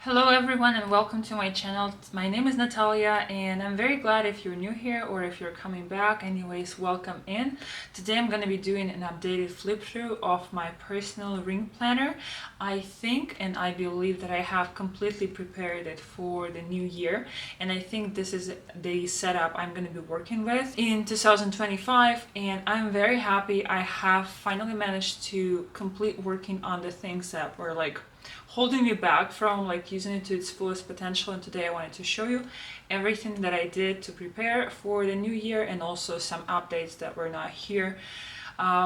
Hello everyone and welcome to my channel. My name is Natalia and I'm very glad if you're new here or if you're coming back. Anyways, welcome in. Today I'm going to be doing an updated flip through of my personal ring planner. I think and I believe that I have completely prepared it for the new year, and I think this is the setup I'm going to be working with in 2025, and I'm very happy I have finally managed to complete working on the things that were like holding me back from like using it to its fullest potential. And today I wanted to show you everything that I did to prepare for the new year, and also some updates that were not here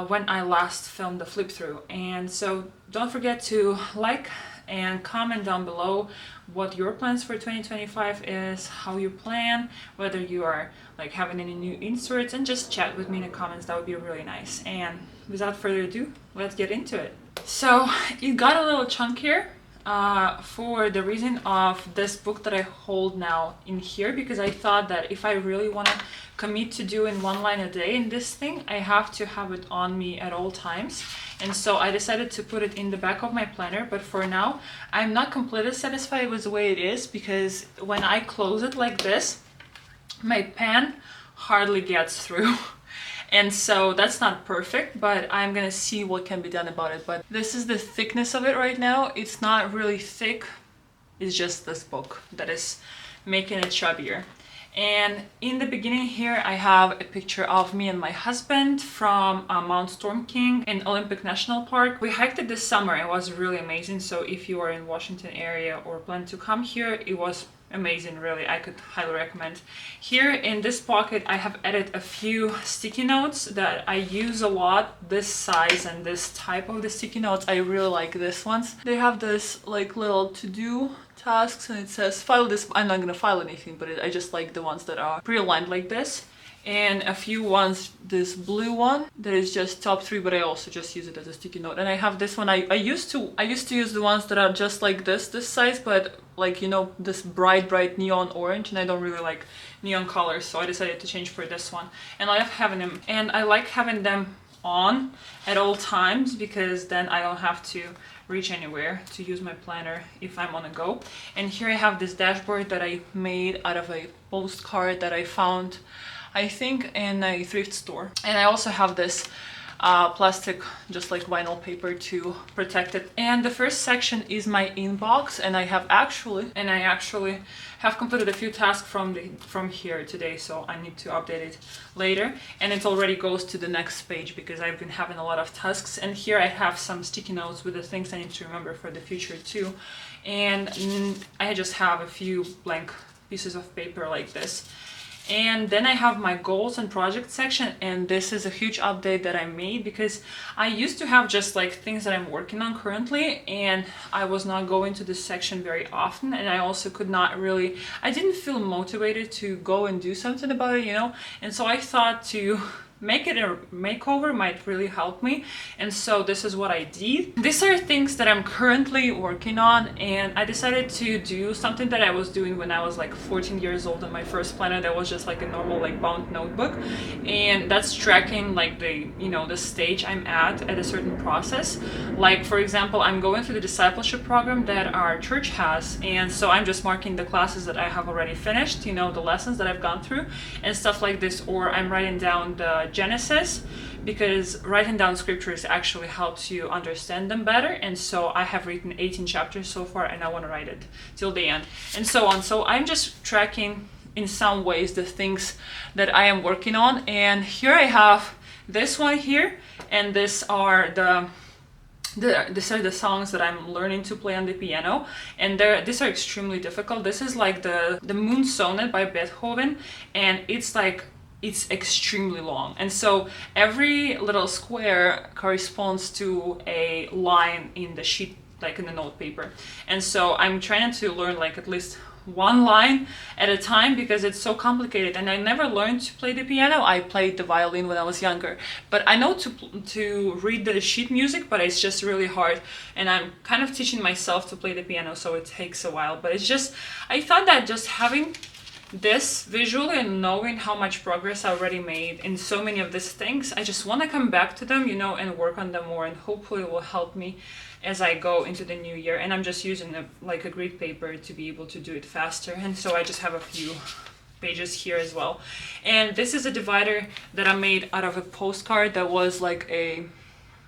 when I last filmed the flip through. And so don't forget to like and comment down below what your plans for 2025 is, how you plan, whether you are like having any new inserts, and just chat with me in the comments. That would be really nice. And without further ado, let's get into it. So it got a little chunkier for the reason of this book that I hold now in here, because I thought that if I really want to commit to doing one line a day in this thing, I have to have it on me at all times. And so I decided to put it in the back of my planner. But for now, I'm not completely satisfied with the way it is, because when I close it like this, my pen hardly gets through. And so that's not perfect, but I'm gonna see what can be done about it. But this is the thickness of it right now. It's not really thick, it's just this book that is making it chubbier. And in the beginning here, I have a picture of me and my husband from Mount Storm King in Olympic National Park. We hiked it this summer. It was really amazing. So if you are in Washington area or plan to come here, it was amazing, really. I could highly recommend. Here in this pocket, I have added a few sticky notes that I use a lot. This size and this type of the sticky notes, I really like this ones. They have this like little to-do tasks, and it says file this. I'm not gonna file anything, but I just like the ones that are pre-aligned like this. And a few ones, this blue one that is just top 3, but I also just use it as a sticky note. And I have this one. I used to use the ones that are just like this size, but like, you know, this bright neon orange, and I don't really like neon colors, so I decided to change for this one. And I like having them, and I like having them on at all times, because then I don't have to reach anywhere to use my planner if I'm on a go. And here I have this dashboard that I made out of a postcard that I found, I think, in a thrift store. And I also have this plastic, just like vinyl paper, to protect it. And the first section is my inbox, and I actually have completed a few tasks from here today, so I need to update it later. And it already goes to the next page because I've been having a lot of tasks. And here I have some sticky notes with the things I need to remember for the future too. And I just have a few blank pieces of paper like this. And then I have my goals and project section, and this is a huge update that I made, because I used to have just like things that I'm working on currently, and I was not going to this section very often, and I also I didn't feel motivated to go and do something about it, you know. And so I thought to make it a makeover might really help me, and so this is what I did. These are things that I'm currently working on, and I decided to do something that I was doing when I was like 14 years old in my first planner. That was just like a normal like bound notebook, and that's tracking like the, you know, the stage I'm at a certain process. Like, for example, I'm going through the discipleship program that our church has, and so I'm just marking the classes that I have already finished, you know, the lessons that I've gone through and stuff like this. Or I'm writing down the Genesis, because writing down scriptures actually helps you understand them better. And so I have written 18 chapters so far, and I want to write it till the end, and so on. So I'm just tracking in some ways the things that I am working on. And here I have this one here, and these are these are the songs that I'm learning to play on the piano, and these are extremely difficult. This is like the Moon Sonnet by Beethoven, and it's extremely long, and so every little square corresponds to a line in the sheet, like in the note paper. And so I'm trying to learn like at least one line at a time, because it's so complicated. And I never learned to play the piano. I played the violin when I was younger, but I know to read the sheet music, but it's just really hard. And I'm kind of teaching myself to play the piano, so it takes a while. But it's just, I thought that just having this visually and knowing how much progress I already made in so many of these things, I just want to come back to them, you know, and work on them more, and hopefully it will help me as I go into the new year. And I'm just using like a grid paper to be able to do it faster, and so I just have a few pages here as well. And this is a divider that I made out of a postcard that was like a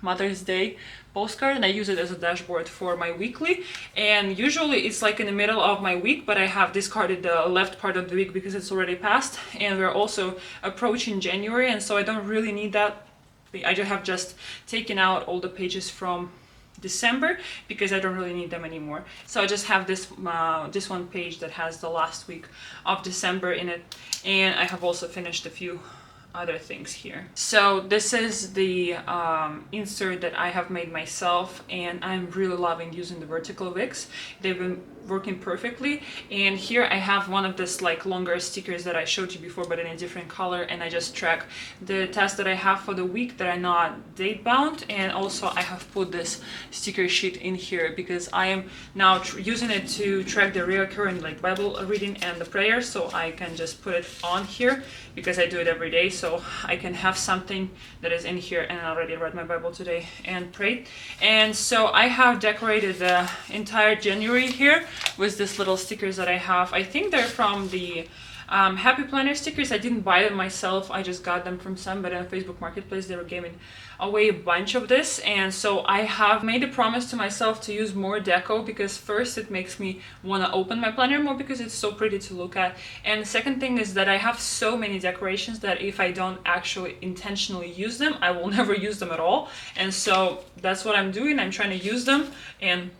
Mother's Day postcard, and I use it as a dashboard for my weekly. And usually it's like in the middle of my week, but I have discarded the left part of the week because it's already passed, and we're also approaching January, and so I don't really need that. I have just taken out all the pages from December because I don't really need them anymore. So I just have this one page that has the last week of December in it, and I have also finished a few other things here. So this is the insert that I have made myself, and I'm really loving using the vertical wicks. They've been working perfectly. And here I have one of this like longer stickers that I showed you before, but in a different color, and I just track the tasks that I have for the week that are not date bound. And also I have put this sticker sheet in here because I am now using it to track the reoccurring like Bible reading and the prayer, so I can just put it on here because I do it every day, so I can have something that is in here. And I already read my Bible today and prayed. And so I have decorated the entire January here with these little stickers that I have. I think they're from the Happy Planner stickers. I didn't buy them myself, I just got them from somebody on Facebook Marketplace. They were giving away a bunch of this, and so I have made a promise to myself to use more deco, because first it makes me want to open my planner more because it's so pretty to look at, and the second thing is that I have so many decorations that if I don't actually intentionally use them, I will never use them at all. And so that's what I'm doing. I'm trying to use them, and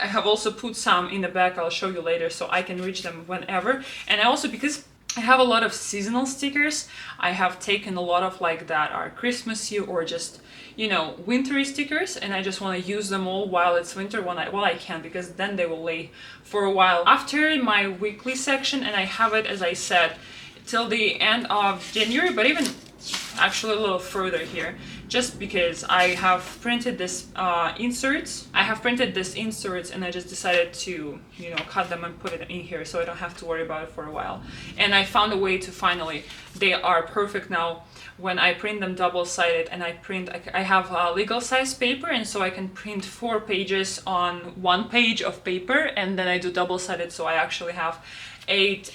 I have also put some in the back, I'll show you later, so I can reach them whenever. And I also, because I have a lot of seasonal stickers, I have taken a lot of like that are Christmassy or just, you know, wintry stickers, and I just want to use them all while it's winter while I can, because then they will lay for a while after my weekly section. And I have it, as I said, till the end of January, but even actually a little further here, just because I have printed this inserts. I have printed these inserts, and I just decided to, you know, cut them and put it in here so I don't have to worry about it for a while. And I found a way to finally, they are perfect now when I print them double-sided, and I have legal size paper, and so I can print 4 pages on 1 page of paper, and then I do double-sided, so I actually have 8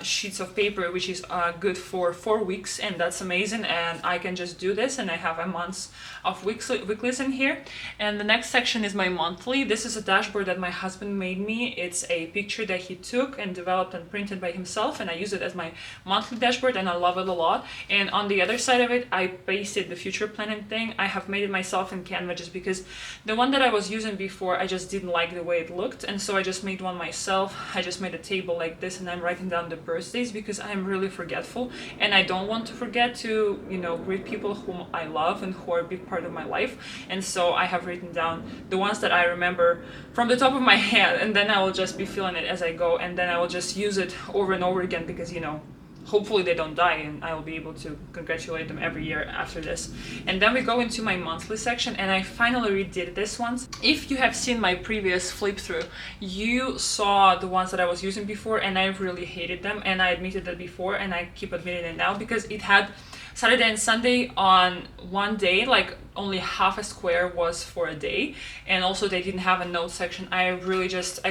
sheets of paper, which is good for 4 weeks, and that's amazing. And I can just do this, and I have a month of weeklies in here. And the next section is my monthly. This is a dashboard that my husband made me. It's a picture that he took and developed and printed by himself, and I use it as my monthly dashboard, and I love it a lot. And on the other side of it, I pasted the future planning thing. I have made it myself in Canva just because the one that I was using before, I just didn't like the way it looked, and so I just made one myself. I just made a table like this, and I'm writing down the birthdays because I'm really forgetful, and I don't want to forget to, you know, greet people whom I love and who are a big part of my life. And so I have written down the ones that I remember from the top of my head, and then I will just be feeling it as I go, and then I will just use it over and over again because, you know, hopefully they don't die, and I will be able to congratulate them every year after this. And then we go into my monthly section, and I finally redid this once. If you have seen my previous flip through, you saw the ones that I was using before, and I really hated them, and I admitted that before, and I keep admitting it now, because it had Saturday and Sunday on one day, like only half a square was for a day, and also they didn't have a note section. I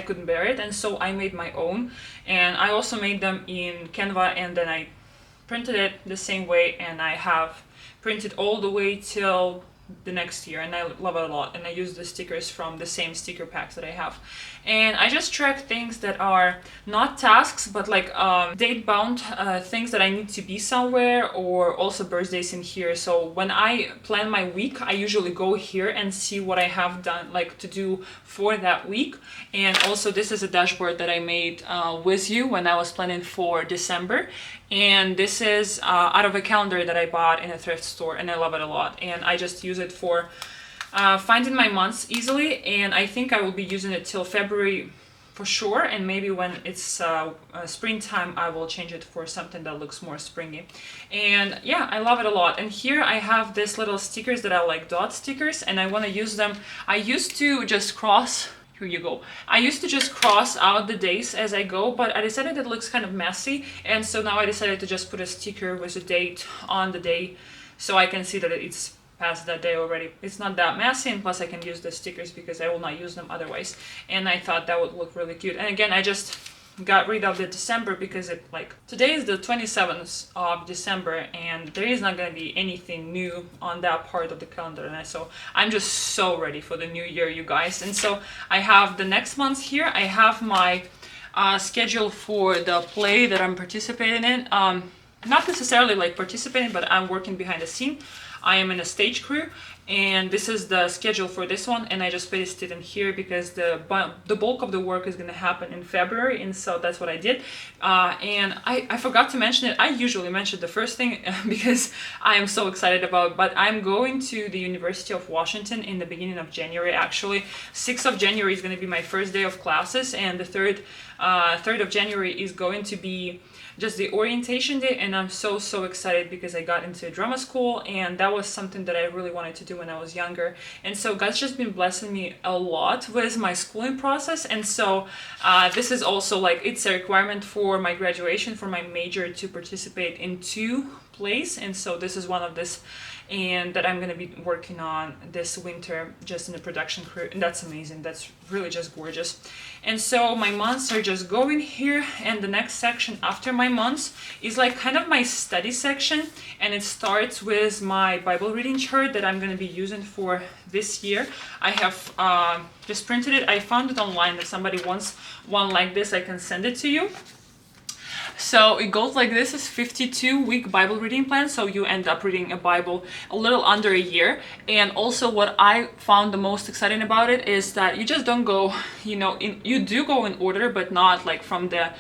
couldn't bear it, and so I made my own, and I also made them in Canva, and then I printed it the same way, and I have printed all the way till the next year, and I love it a lot. And I use the stickers from the same sticker packs that I have, and I just track things that are not tasks but like date bound things that I need to be somewhere, or also birthdays in here. So when I plan my week, I usually go here and see what I have done, like to do for that week. And also this is a dashboard that I made with you when I was planning for December, and this is out of a calendar that I bought in a thrift store, and I love it a lot. And I just use it for finding my months easily, and I think I will be using it till February for sure, and maybe when it's springtime I will change it for something that looks more springy. And yeah, I love it a lot. And here I have these little stickers that are like dot stickers, and I want to use them. I used to just cross Here you go. I used to just cross out the days as I go, but I decided it looks kind of messy, and so now I decided to just put a sticker with a date on the day so I can see that it's past that day already. It's not that messy, and plus I can use the stickers because I will not use them otherwise. And I thought that would look really cute. And again, I just got rid of the December because it like today is the 27th of December and there is not going to be anything new on that part of the calendar, and so I'm just so ready for the new year, you guys. And so I have the next month here. I have my schedule for the play that I'm participating in. Not necessarily like participating, but I'm working behind the scene. I am in a stage crew, and this is the schedule for this one, and I just pasted it in here because the bulk of the work is going to happen in February, and so that's what I did. And I forgot to mention it. I usually mention the first thing because I am so excited about, but I'm going to the University of Washington in the beginning of January. Actually, 6th of January is going to be my first day of classes, and the 3rd of January is going to be just the orientation day, and I'm so excited because I got into drama school, and that was something that I really wanted to do when I was younger. And so God's just been blessing me a lot with my schooling process, and so this is also like it's a requirement for my graduation for my major to participate in 2 plays, and so this is one of this, and that I'm going to be working on this winter just in the production crew, and that's amazing. That's really just gorgeous. And so my months are just going here, and the next section after my months is like kind of my study section, and it starts with my Bible reading chart that I'm going to be using for this year. I have just printed it. I found it online. If somebody wants one like this, I can send it to you. So it goes like this. Is 52-week Bible reading plan, so you end up reading a Bible a little under a year. And also what I found the most exciting about it is that you just don't go, you do go in order, but not like from the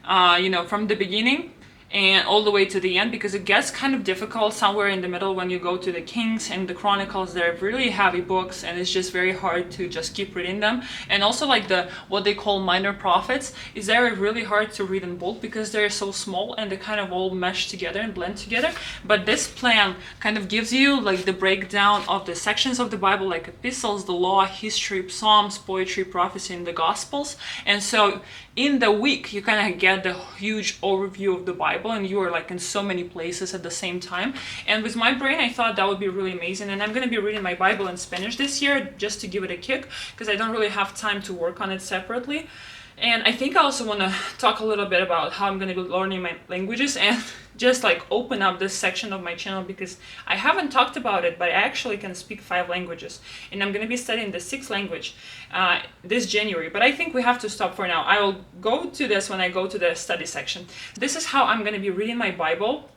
from the beginning and all the way to the end, because it gets kind of difficult somewhere in the middle when you go to the Kings and the Chronicles. They're really heavy books, and it's just very hard to just keep reading them. And also like what they call minor prophets is they're really hard to read in bulk because they're so small and they kind of all mesh together and blend together. But this plan kind of gives you like the breakdown of the sections of the Bible, like epistles, the law, history, psalms, poetry, prophecy, and the gospels. And so in the week you kind of get the huge overview of the Bible, and you are like in so many places at the same time. And with my brain, I thought that would be really amazing. And I'm going to be reading my Bible in Spanish this year just to give it a kick, because I don't really have time to work on it separately. And I think I also want to talk a little bit about how I'm going to be learning my languages and just like open up this section of my channel, because I haven't talked about it, but I actually can speak 5 languages, and I'm going to be studying the 6th language this January. But I think we have to stop for now. I will go to this when I go to the study section. This is how I'm going to be reading my Bible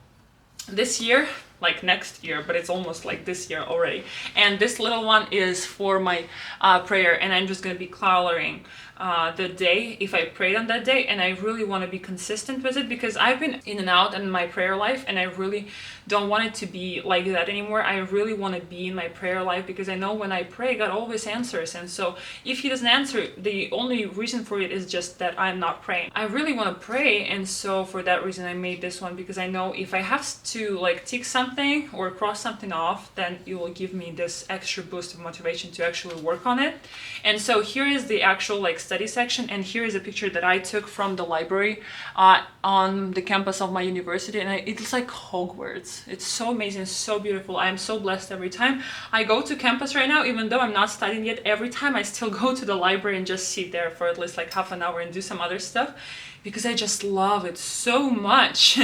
this year, like next year, but it's almost like this year already. And this little one is for my prayer, and I'm just going to be coloring the day if I prayed on that day, and I really want to be consistent with it because I've been in and out in my prayer life, and I really don't want it to be like that anymore. I really want to be in my prayer life because I know when I pray, God always answers. And so if He doesn't answer, the only reason for it is just that I'm not praying. I really want to pray, and so for that reason I made this one, because I know if I have to like tick something or cross something off, then it will give me this extra boost of motivation to actually work on it. And so here is the actual like study section, and here is a picture that I took from the library on the campus of my university, and it's like Hogwarts. It's so amazing, so beautiful. I am so blessed every time I go to campus right now. Even though I'm not studying yet, every time I still go to the library and just sit there for at least like half an hour and do some other stuff, because I just love it so much.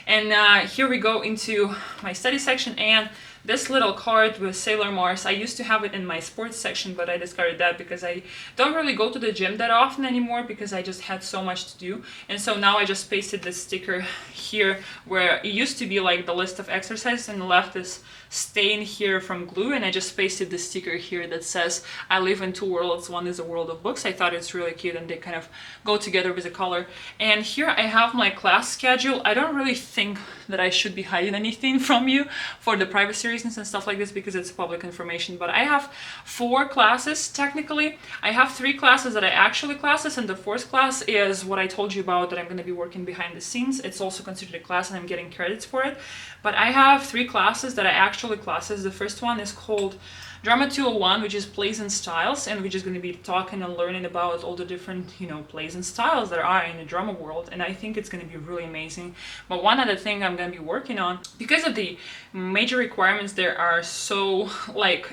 And here we go into my study section, and this little card with Sailor Mars, I used to have it in my sports section, but I discarded that because I don't really go to the gym that often anymore because I just had so much to do. And so now I just pasted this sticker here where it used to be like the list of exercises, and left this stain here from glue, and I just pasted the sticker here that says I live in 2 worlds. One is a world of books. I thought it's really cute, and they kind of go together with the color. And here I have my class schedule. I don't really think that I should be hiding anything from you for the privacy reasons and stuff like this, because it's public information. But I have 4 classes technically. I have 3 classes that are actually classes, and the 4th class is what I told you about, that I'm going to be working behind the scenes. It's also considered a class, and I'm getting credits for it. But I have 3 classes that are actually classes. The first one is called Drama 201, which is plays and styles, and we're just going to be talking and learning about all the different, plays and styles that are in the drama world, and I think it's going to be really amazing. But one other thing I'm going to be working on, because of the major requirements there are so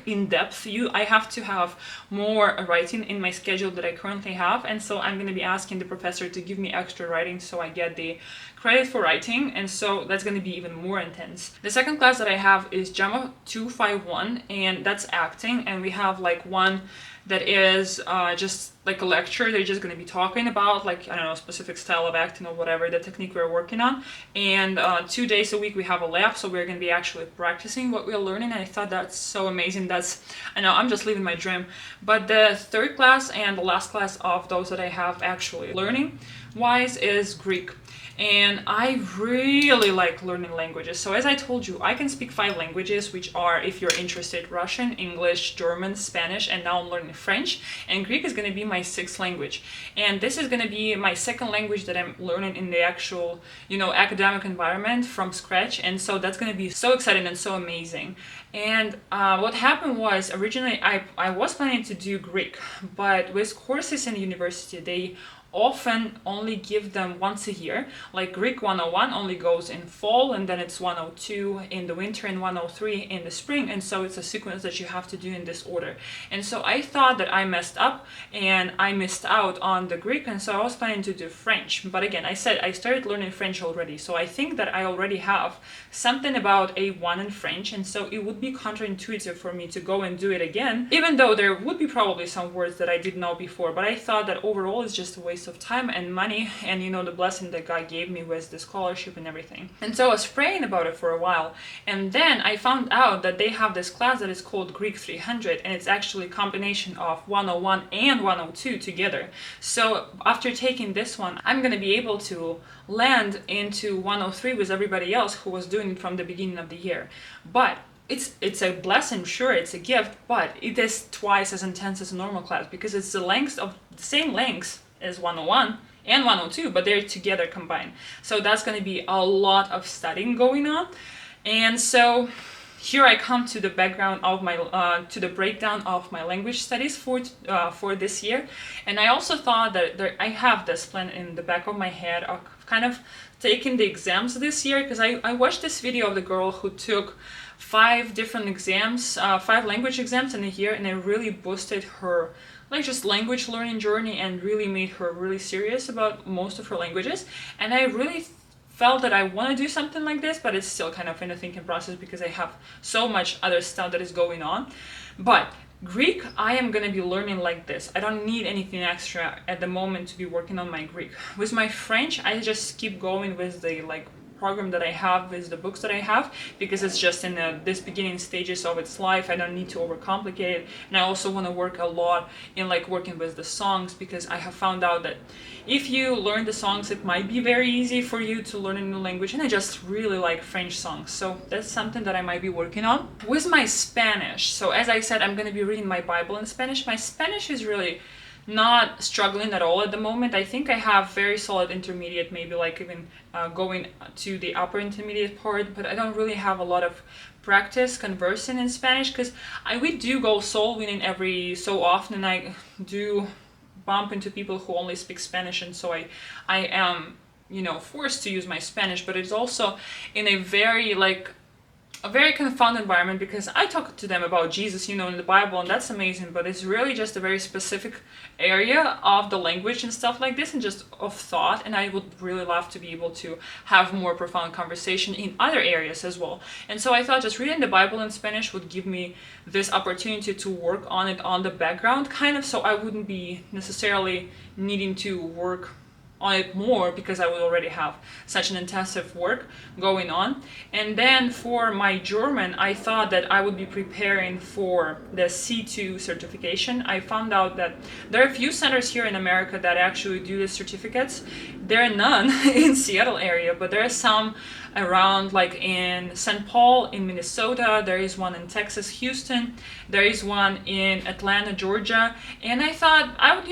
in depth, I have to have more writing in my schedule that I currently have, and so I'm going to be asking the professor to give me extra writing so I get the credit for writing, and so that's going to be even more intense. The second class that I have is Drama 251, and that's acting, and we have one that is just a lecture. They're just going to be talking about I don't know, specific style of acting or whatever the technique we're working on, and 2 days a week we have a lab, so we're going to be actually practicing what we're learning, and I thought that's so amazing. I know I'm just living my dream. But the third class and the last class of those that I have actually learning wise is Greek. And I really like learning languages. So as I told you, I can speak 5 languages, which are, if you're interested, Russian, English, German, Spanish, and now I'm learning French. And Greek is going to be my 6th language. And this is going to be my 2nd language that I'm learning in the actual, academic environment from scratch. And so that's going to be so exciting and so amazing. And what happened was, originally I was planning to do Greek, but with courses in university, they often only give them once a year. Like Greek 101 only goes in fall, and then it's 102 in the winter and 103 in the spring, and so it's a sequence that you have to do in this order. And so I thought that I messed up and I missed out on the Greek, and so I was planning to do French. But again, I said I started learning French already, so I think that I already have something about A1 in French, and so it would be counterintuitive for me to go and do it again, even though there would be probably some words that I didn't know before. But I thought that overall it's just a waste of time and money, and the blessing that God gave me with the scholarship and everything. And so I was praying about it for a while, and then I found out that they have this class that is called Greek 300, and it's actually a combination of 101 and 102 together. So after taking this one, I'm going to be able to land into 103 with everybody else who was doing it from the beginning of the year. But it's a blessing, sure, it's a gift, but it is twice as intense as a normal class, because it's the same length as 101 and 102, but they're together combined. So that's going to be a lot of studying going on. And so here I come to the background of my to the breakdown of my language studies for this year. And I also thought that I have this plan in the back of my head of kind of taking the exams this year, because I watched this video of the girl who took 5 different exams, 5 language exams in a year, and it really boosted her just language learning journey and really made her really serious about most of her languages. And I really felt that I want to do something like this, but it's still kind of in a thinking process because I have so much other stuff that is going on. But Greek, I am going to be learning like this. I don't need anything extra at the moment to be working on my Greek. With my French, I just keep going with the program that I have, with the books that I have, because it's just in this beginning stages of its life. I don't need to overcomplicate it, and I also want to work a lot in working with the songs, because I have found out that if you learn the songs, it might be very easy for you to learn a new language, and I just really like French songs, so that's something that I might be working on. With my Spanish, so as I said, I'm going to be reading my Bible in Spanish. My Spanish is really not struggling at all at the moment. I think I have very solid intermediate, maybe even going to the upper intermediate part, but I don't really have a lot of practice conversing in Spanish, because we do go soul winning every so often, and I do bump into people who only speak Spanish, and so I am forced to use my Spanish. But it's also in a very confounded environment, because I talk to them about Jesus, in the Bible, and that's amazing, but it's really just a very specific area of the language and stuff like this, and just of thought, and I would really love to be able to have more profound conversation in other areas as well. And so I thought just reading the Bible in Spanish would give me this opportunity to work on it on the background, kind of, so I wouldn't be necessarily needing to work on it more, because I would already have such an intensive work going on. And then for my German, I thought that I would be preparing for the C2 certification. I found out that there are a few centers here in America that actually do the certificates. There are none in Seattle area, but there are some around, in St. Paul in Minnesota, there is one in Texas, Houston, there is one in Atlanta, Georgia. And I thought I would,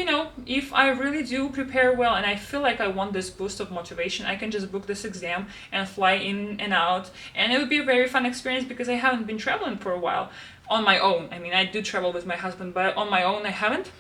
if I really do prepare well and I feel like I want this boost of motivation, I can just book this exam and fly in and out, and it would be a very fun experience, because I haven't been traveling for a while. on my own. I mean, I do travel with my husband, but on my own I haven't.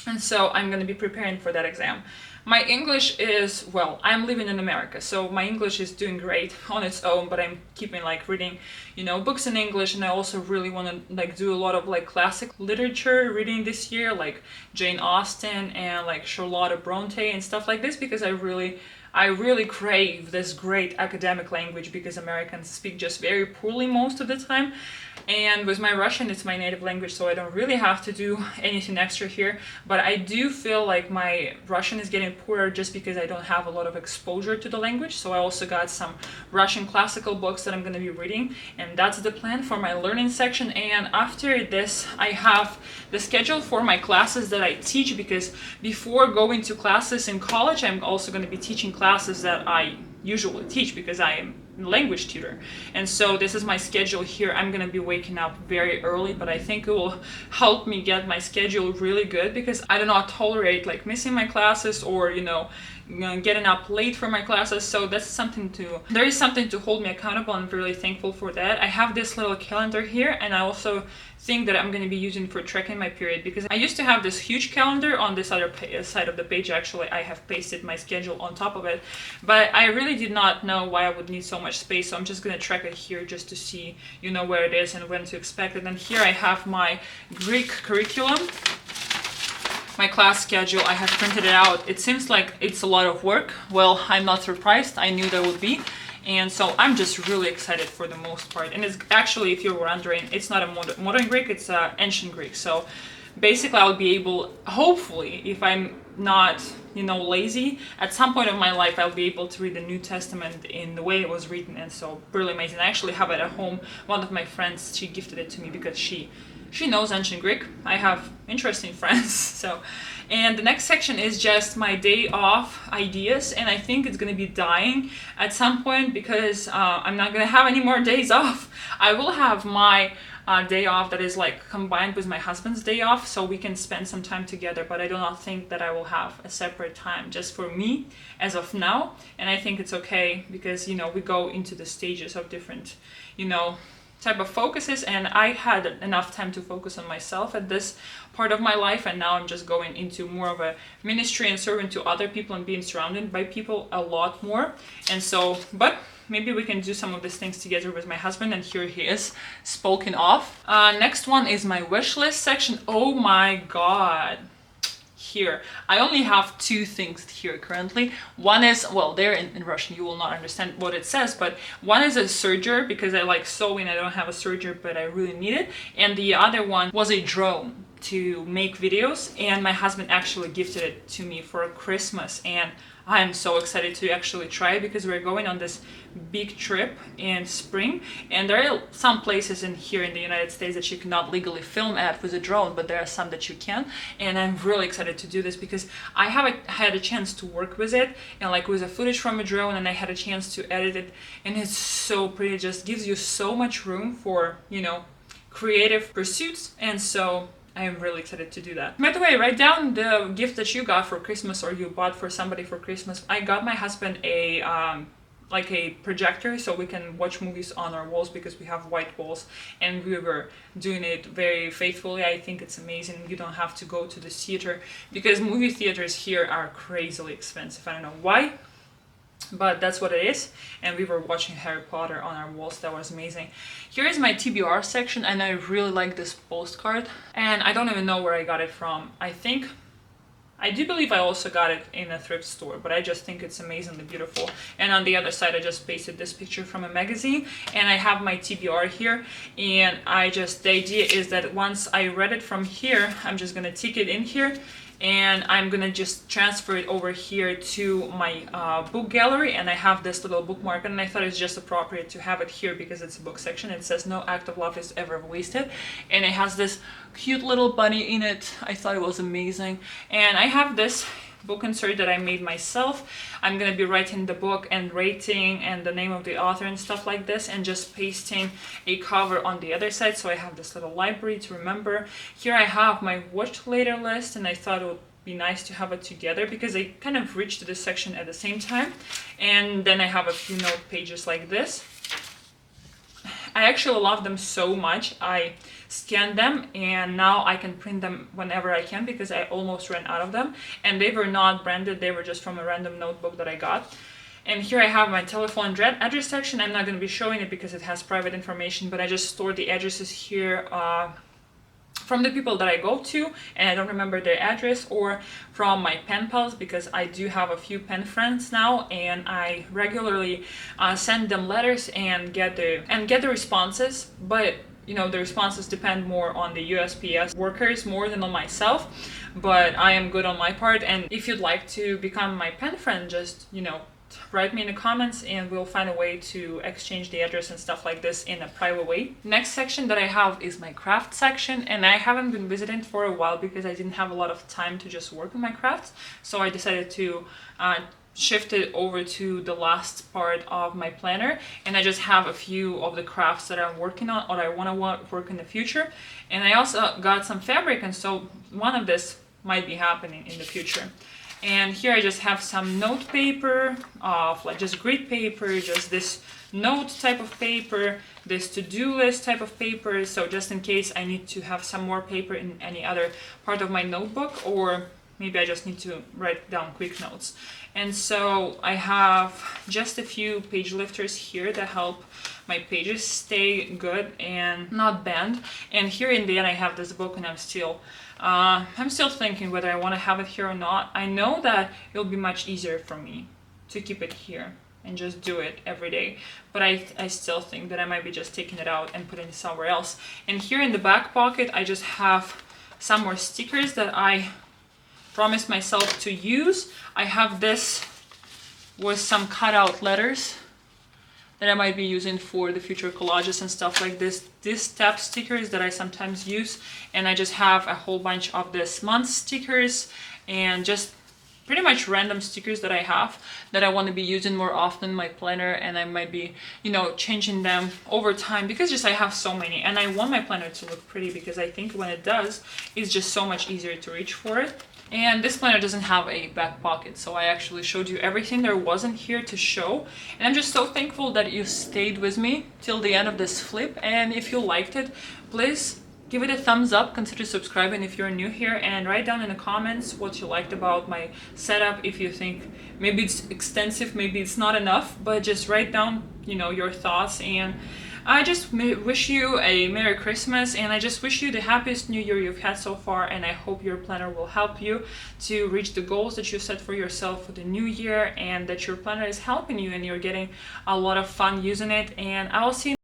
And so I'm going to be preparing for that exam. My English is, well, I'm living in America, so my English is doing great on its own, but I'm keeping like reading, you know, books in English, and I also really want to like do a lot of like classic literature reading this year, like Jane Austen and like Charlotte Bronte and stuff like this, because I really crave this great academic language, because Americans speak just very poorly most of the time. And with my Russian, it's my native language, so I don't really have to do anything extra here. But I do feel like my Russian is getting poorer just because I don't have a lot of exposure to the language. So I also got some Russian classical books that I'm going to be reading, and that's the plan for my learning section. And after this, I have the schedule for my classes that I teach, because before going to classes in college, I'm also going to be teaching classes that I usually teach, because I am a language tutor. And so this is my schedule here. I'm going to be waking up very early, but I think it will help me get my schedule really good, because I do not tolerate like missing my classes or, you know, getting up late for my classes. So that's something there is something to hold me accountable. I'm really thankful for that. I have this little calendar here, and I also think that I'm going to be using for tracking my period, because I used to have this huge calendar on this other side of the page. Actually, I have pasted my schedule on top of it, but I really did not know why I would need so much space, so I'm just going to track it here just to see, you know, where it is and when to expect it. And here I have my Greek curriculum, my class schedule. I have printed it out. It seems like it's a lot of work. Well, I'm not surprised. I knew there would be. And so I'm just really excited for the most part. And it's actually, if you're wondering, it's not a modern Greek, it's ancient Greek. So basically I'll be able, hopefully, if I'm not, you know, lazy, at some point of my life I'll be able to read the New Testament in the way it was written. And so really amazing. I actually have it at home. One of my friends, she gifted it to me because she knows ancient Greek. I have interesting friends. So, and the next section is just my day off ideas, and I think it's going to be dying at some point, because I'm not going to have any more days off. I will have my day off that is like combined with my husband's day off, so we can spend some time together, but I do not think that I will have a separate time just for me as of now. And I think it's okay, because, you know, we go into the stages of different, you know, type of focuses, and I had enough time to focus on myself at this part of my life, and now I'm just going into more of a ministry and serving to other people and being surrounded by people a lot more. And so, but maybe we can do some of these things together with my husband, and here he is spoken off. Next one is my wish list section. Oh my god. Here I only have two things here currently. One is, well, there in Russian you will not understand what it says, but one is a serger, because I like sewing. I don't have a serger, but I really need it. And the other one was a drone to make videos, and my husband actually gifted it to me for Christmas, and I am so excited to actually try it, because we're going on this big trip in spring, and there are some places in here in the United States that you cannot legally film at with a drone, but there are some that you can. And I'm really excited to do this, because I haven't had a chance to work with it, and like with the footage from a drone, and I had a chance to edit it, and it's so pretty. It just gives you so much room for, you know, creative pursuits. And so I am really excited to do that. By the way, write down the gift that you got for Christmas, or you bought for somebody for Christmas. I got my husband a like a projector, so we can watch movies on our walls, because we have white walls, and we were doing it very faithfully. I think it's amazing. You don't have to go to the theater, because movie theaters here are crazily expensive. I don't know why, but that's what it is. And we were watching Harry Potter on our walls. That was amazing. Here is my TBR section, and I really like this postcard, and I don't even know where I got it from. I do believe I also got it in a thrift store, but I just think it's amazingly beautiful. And on the other side, I just pasted this picture from a magazine, and I have my TBR here. And the idea is that once I read it from here, I'm just gonna tick it in here, and I'm gonna just transfer it over here to my book gallery. And I have this little bookmark, and I thought it's just appropriate to have it here, because it's a book section. It says no act of love is ever wasted, and it has this cute little bunny in it. I thought it was amazing. And I have this book insert that I made myself. I'm gonna be writing the book and rating and the name of the author and stuff like this, and just pasting a cover on the other side, so I have this little library to remember. Here I have my watch later list, and I thought it would be nice to have it together, because I kind of reached this section at the same time. And then I have a few note pages like this. I actually love them so much. I scanned them, and now I can print them whenever I can because I almost ran out of them. And they were not branded, they were just from a random notebook that I got. And here I have my telephone address section. I'm not going to be showing it because it has private information, but I just stored the addresses here from the people that I go to and I don't remember their address, or from my pen pals, because I do have a few pen friends now and I regularly send them letters and get the responses. But you know, the responses depend more on the USPS workers more than on myself, but I am good on my part. And if you'd like to become my pen friend, just, you know, write me in the comments and we'll find a way to exchange the address and stuff like this in a private way. Next section that I have is my craft section, and I haven't been visiting for a while because I didn't have a lot of time to just work on my crafts, so I decided to shift it over to the last part of my planner, and I just have a few of the crafts that I'm working on or I want to work in the future. And I also got some fabric, and so one of this might be happening in the future. And here I just have some note paper of like just grid paper, just this note type of paper, this to-do list type of paper, so just in case I need to have some more paper in any other part of my notebook, or maybe I just need to write down quick notes. And so I have just a few page lifters here that help my pages stay good and not bend. And here in the end I have this book, and I'm still thinking whether I want to have it here or not. I know that it'll be much easier for me to keep it here and just do it every day, but I still think that I might be just taking it out and putting it somewhere else. And here in the back pocket I just have some more stickers that I promised myself to use. I have this with some cutout letters that I might be using for the future collages and stuff like this. These stamp stickers that I sometimes use, and I just have a whole bunch of this month stickers and just pretty much random stickers that I have that I want to be using more often in my planner, and I might be, you know, changing them over time because just I have so many, and I want my planner to look pretty because I think when it does, it's just so much easier to reach for it. And this planner doesn't have a back pocket, so I actually showed you everything there wasn't here to show. And I'm just so thankful that you stayed with me till the end of this flip. And if you liked it, please give it a thumbs up, consider subscribing if you're new here, and write down in the comments what you liked about my setup. If you think maybe it's extensive, maybe it's not enough, but just write down, you know, your thoughts. And I just wish you a Merry Christmas, and I just wish you the happiest New Year you've had so far, and I hope your planner will help you to reach the goals that you set for yourself for the new year, and that your planner is helping you and you're getting a lot of fun using it. And I will see you